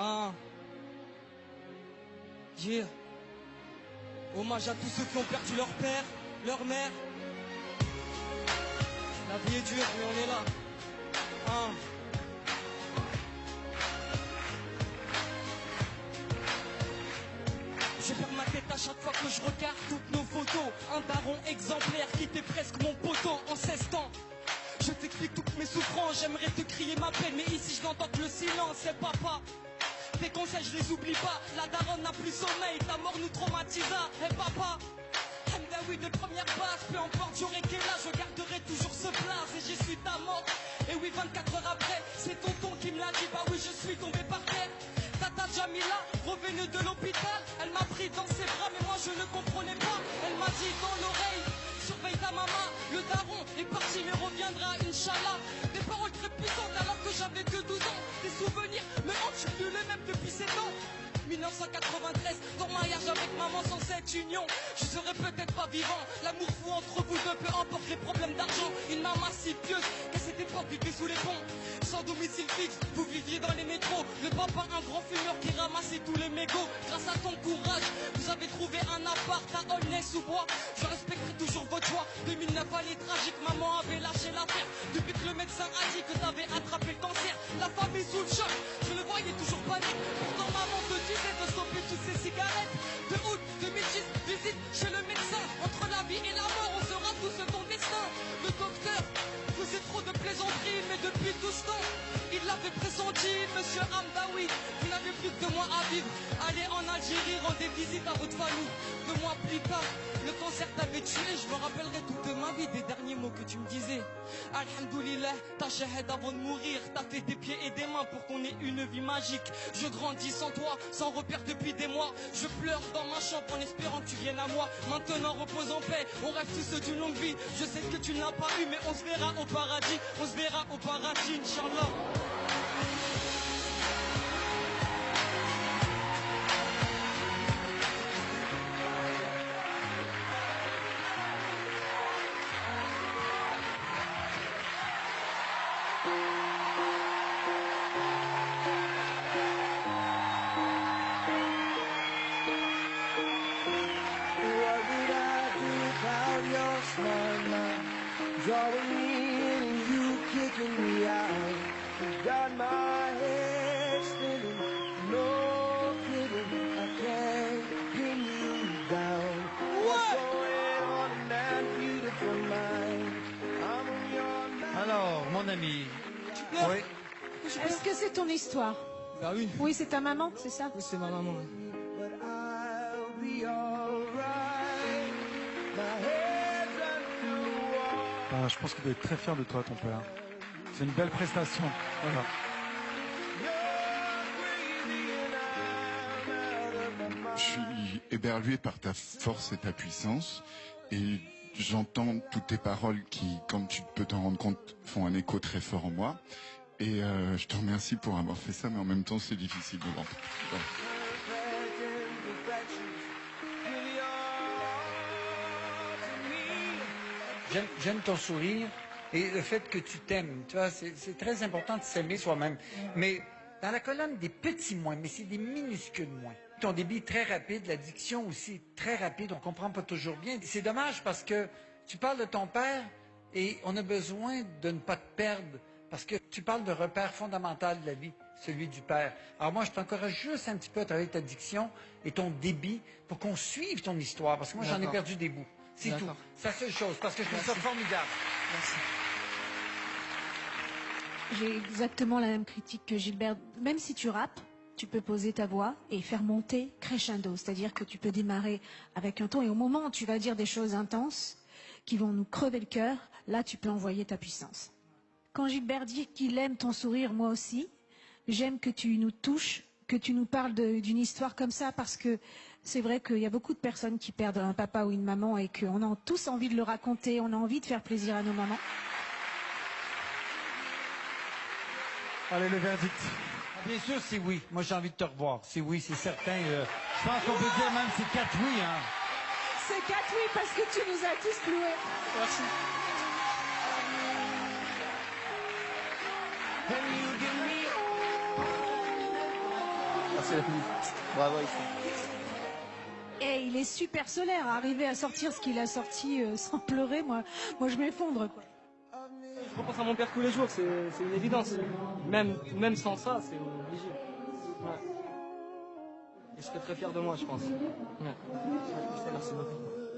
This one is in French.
Ah. Yeah. Hommage à tous ceux qui ont perdu leur père, leur mère. La vie est dure, mais on est là. Ah. Je perds ma tête à chaque fois que je regarde toutes nos photos. Un daron exemplaire qui était presque mon poteau en 16 ans. Je t'explique toutes mes souffrances, j'aimerais te crier ma peine, mais ici je n'entends que le silence, c'est papa. Tes conseils je les oublie pas, la daronne n'a plus sommeil, ta mort nous traumatisa. Eh papa, oui de première base, peu importe j'aurai quel âge, je garderai toujours ce blaze et j'y suis ta mort. Et oui 24 heures après, c'est tonton qui me l'a dit, bah oui je suis tombé par terre. Tata Jamila, revenue de l'hôpital, elle m'a pris dans ses bras mais moi je ne comprenais pas. Elle m'a dit dans l'oreille, surveille ta maman, le daron est parti mais reviendra Inch'Allah. Des paroles très puissantes alors que j'avais que 12 ans. Des souvenirs me hantent, je suis plus le même depuis 7 ans. 1993, ton mariage avec maman sans cette union, je serais peut-être pas vivant. L'amour fou entre vous deux, peu importe les problèmes d'argent. Une maman si pieuse qu'à cette époque vivait sous les ponts. Sans domicile fixe, vous viviez dans les métros. Le papa un grand fumeur qui ramassait tous les mégots. Grâce à ton courage, vous avez trouvé un appart à Aulnay-sous-Bois. Je respecterai toujours votre choix. 2009 année tragique, maman avait lâché l'affaire. Depuis que le médecin a dit que t'avais attrapé le cancer. La famille sous le choc, je le voyais toujours panique. Pourtant maman te disait de stopper toutes ces cigarettes. De août 2010, visite chez le médecin. Entre la vie et la mort, on sera tous ton destin. Le docteur faisait trop de plaisanteries, mais depuis tout ce temps, il l'avait pressenti, monsieur Hamdaoui. Vous n'avez plus que 2 mois à vivre. Allez en Algérie, rendez visite à votre famille. 2 mois plus tard, le cancer t'avait tué. Je me rappellerai toute ma vie des derniers mots que tu me disais. Alhamdoulilah, ta shahad avant de mourir. T'as fait des pieds et des mains pour qu'on ait une vie magique. Je grandis sans toi, sans repère depuis des mois. Je pleure dans ma chambre en espérant que tu viennes à moi. Maintenant repose en paix, on rêve tous d'une longue vie. Je sais que tu n'as pas eu, mais on se verra au paradis. On se verra au paradis, Inch'Allah. Drawing me in and you kicking me out. You got my head spinning, no kidding, I can't pin you down. What's going on in that beautiful mind? I'm on your mind. Alors, mon ami. Oui. Est-ce que c'est ton histoire? Bah oui. Oui, c'est ta maman, c'est ça? Oui, c'est ma maman. But I'll be alright. My head's underwater. Je pense qu'il doit être très fier de toi, ton père. C'est une belle prestation. Voilà. Je suis éberlué par ta force et ta puissance, et j'entends toutes tes paroles qui, comme tu peux t'en rendre compte, font un écho très fort en moi. Et je te remercie pour avoir fait ça, mais en même temps, c'est difficile de l'entendre. Voilà. J'aime ton sourire et le fait que tu t'aimes. Tu vois, c'est très important de s'aimer soi-même. Mais dans la colonne des petits moins, mais c'est des minuscules moins. Ton débit est très rapide, la diction aussi est très rapide, on comprend pas toujours bien. C'est dommage parce que tu parles de ton père et on a besoin de ne pas te perdre parce que tu parles de repère fondamental de la vie, celui du père. Alors moi, je t'encourage juste un petit peu à travailler ta diction et ton débit pour qu'on suive ton histoire parce que moi, j'en ai perdu des bouts. C'est tout. C'est la seule chose, parce que je trouve ça formidable. Merci. J'ai exactement la même critique que Gilbert. Même si tu rappes, tu peux poser ta voix et faire monter crescendo. C'est-à-dire que tu peux démarrer avec un ton et au moment où tu vas dire des choses intenses qui vont nous crever le cœur, là tu peux envoyer ta puissance. Quand Gilbert dit qu'il aime ton sourire, moi aussi, j'aime que tu nous touches, que tu nous parles d'une histoire comme ça, parce que c'est vrai qu'il y a beaucoup de personnes qui perdent un papa ou une maman et qu'on a tous envie de le raconter, on a envie de faire plaisir à nos mamans. Allez, le verdict. Bien sûr, c'est oui. Moi, j'ai envie de te revoir. C'est oui, c'est certain. Je pense qu'on peut dire même c'est 4 oui. Hein. C'est 4 oui parce que tu nous as tous cloués. Merci. Merci la fille. Bravo Aïssa. Et il est super solaire à arriver à sortir ce qu'il a sorti sans pleurer. Moi je m'effondre, quoi. Je repense à mon père tous les jours, c'est une évidence. Même sans ça, c'est obligé. Ouais. Et je serais très fier de moi, je pense. Ouais. Merci beaucoup.